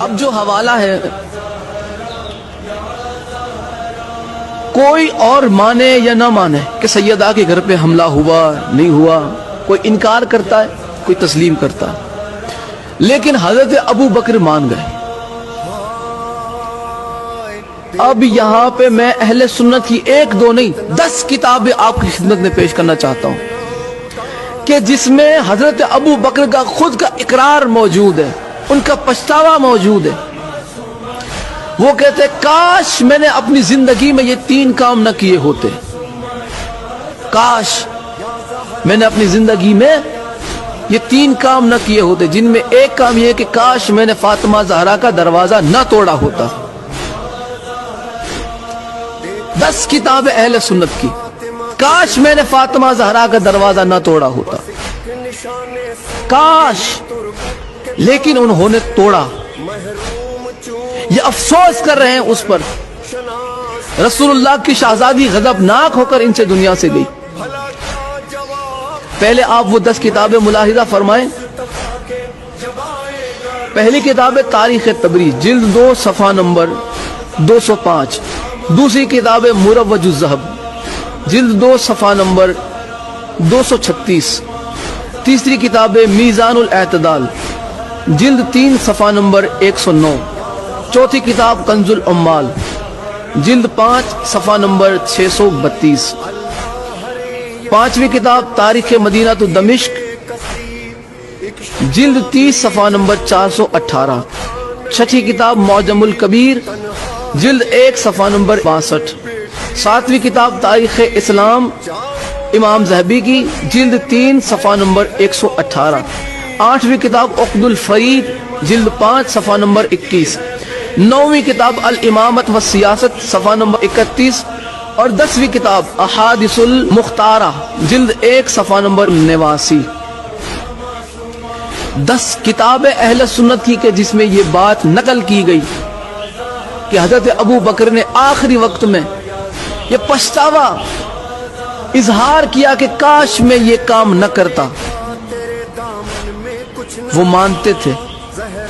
اب جو حوالہ ہے کوئی اور مانے یا نہ مانے کہ سیدہ کے گھر پہ حملہ ہوا نہیں ہوا، کوئی انکار کرتا ہے کوئی تسلیم کرتا ہے، لیکن حضرت ابو بکر مان گئے۔ اب یہاں پہ میں اہل سنت کی 1 2 نہیں 10 کتابیں آپ کی خدمت میں پیش کرنا چاہتا ہوں کہ جس میں حضرت ابو بکر کا خود کا اقرار موجود ہے، ان کا پچھتاوا موجود ہے۔ وہ کہتے کاش میں نے اپنی زندگی میں یہ 3 کام نہ کیے ہوتے، کاش میں نے اپنی زندگی میں یہ 3 کام نہ کیے ہوتے، جن میں ایک کام یہ ہے کہ کاش میں نے فاطمہ زہرا کا دروازہ نہ توڑا ہوتا۔ 10 کتابیں اہل سنت کی، کاش میں نے فاطمہ زہرا کا دروازہ نہ توڑا ہوتا، کاش، لیکن انہوں نے توڑا۔ یہ افسوس کر رہے ہیں اس پر۔ رسول اللہ کی شہزادی غضبناک ہو کر ان سے دنیا سے گئی۔ پہلے آپ وہ 10 کتابیں ملاحظہ فرمائیں۔ پہلی کتاب ہے تاریخ تبریز، جلد 2 صفحہ نمبر 205۔ دوسری کتاب ہے مروج الذہب، جلد 2 صفحہ نمبر 236۔ تیسری کتاب ہے میزان الاعتدال، جلد 3 صفحہ نمبر 109۔ چوتھی کتاب کنز العمال، جلد 5 صفحہ نمبر 632۔ پانچویں کتاب تاریخ مدینہ تو دمشق، جلد 30 صفحہ نمبر 418۔ چھٹی کتاب معجم الکبیر، جلد 1 صفحہ نمبر 62۔ ساتویں کتاب تاریخ اسلام امام ذہبی کی، جلد 3 صفحہ نمبر 118۔ آٹھویں کتاب عقد الفرید، جلد 5 صفحہ نمبر 21۔ نویں کتاب الامامت والسیاست، صفحہ نمبر 31۔ اور 10ویں کتاب احادیث المختارہ، جلد 1 صفحہ نمبر 89۔ 10 کتابیں اہل سنت کی کہ جس میں یہ بات نقل کی گئی کہ حضرت ابو بکر نے آخری وقت میں یہ پچھتاوا اظہار کیا کہ کاش میں یہ کام نہ کرتا۔ وہ مانتے تھے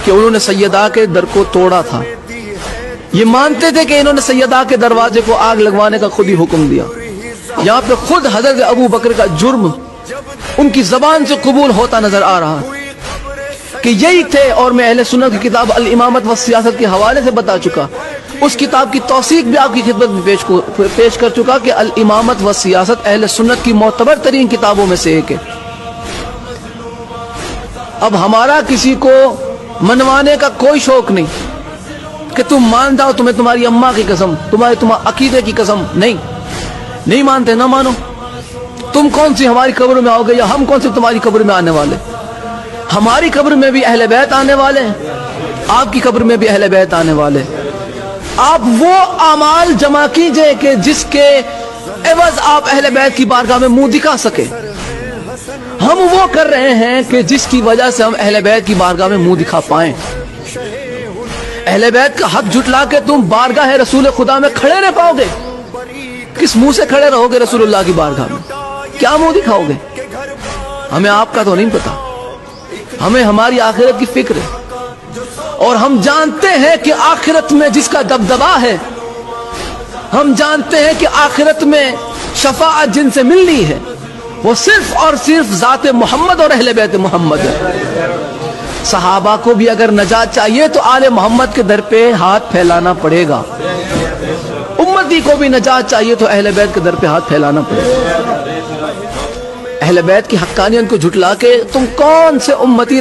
کہ انہوں نے سیدہ کے در کو توڑا تھا، یہ مانتے تھے کہ انہوں نے سیدہ کے دروازے کو آگ لگوانے کا خود ہی حکم دیا۔ یہاں پہ خود حضرت ابو بکر کا جرم ان کی زبان سے قبول ہوتا نظر آ رہا کہ یہی تھے۔ اور میں اہل سنت کی کتاب الامامت والسیاست کے حوالے سے بتا چکا، اس کتاب کی توثیق بھی آپ کی خدمت میں پیش کر چکا کہ الامامت والسیاست اہل سنت کی معتبر ترین کتابوں میں سے ایک ہے۔ اب ہمارا کسی کو منوانے کا کوئی شوق نہیں کہ تم مان جاؤ، تمہیں تمہاری اماں کی قسم، تمہارے عقیدے کی قسم، نہیں مانتے، نہ مانو۔ تم کون سی ہماری قبر میں آؤ گے یا ہم کون سی تمہاری قبر میں آنے والے؟ ہماری قبر میں بھی اہل بیت آنے والے ہیں، آپ کی قبر میں بھی اہل بیت آنے والے۔ آپ وہ اعمال جمع کیجئے کہ جس کے عوض آپ اہل بیت کی بارگاہ میں منہ دکھا سکے۔ ہم وہ کر رہے ہیں کہ جس کی وجہ سے ہم اہل بیت کی بارگاہ میں منہ دکھا پائیں۔ اہل بیت کا حق جھٹلا کے تم بارگاہ رسول خدا میں کھڑے رہ پاؤ گے؟ کس منہ سے کھڑے رہو گے رسول اللہ کی بارگاہ میں؟ کیا منہ دکھاؤ گے؟ ہمیں آپ کا تو نہیں پتا، ہمیں ہماری آخرت کی فکر ہے، اور ہم جانتے ہیں کہ آخرت میں جس کا دبدبا ہے، ہم جانتے ہیں کہ آخرت میں شفاعت جن سے ملنی ہے وہ صرف اور صرف ذات محمد اور اہل بیت محمد ہے۔ صحابہ کو بھی اگر نجات چاہیے تو آل محمد کے در پہ ہاتھ پھیلانا پڑے گا، امتی کو بھی نجات چاہیے تو اہل بیت کے در پہ ہاتھ پھیلانا پڑے گا۔ اہل بیت کی حقانیت کو جھٹلا کے تم کون سے امتی رہ